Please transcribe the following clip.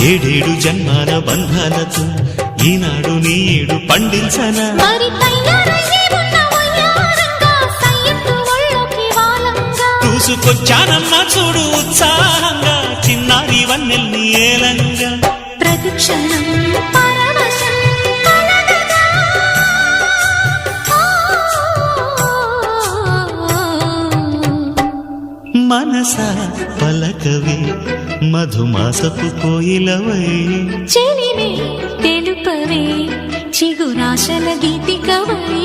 ఏడేడు జన్మాల బంధాలతో ఈనాడు నీడు పండించనా మరి తయారయ్యే ఉన్న వయ్యారంగా సయ్యత్తు ఒళ్ళోకి వాలంగా చూసుకొచ్చానమ్మా చూడు ఉత్సాహంగా చిన్నారి వన్నెల్ని ఏలంగా ప్రతిక్షణం పరవశం కలగగా మనసా పలకవే మధుమాసపు కోయిలవై చెలిమే తెలుపవే చిగురాశల గీతికవై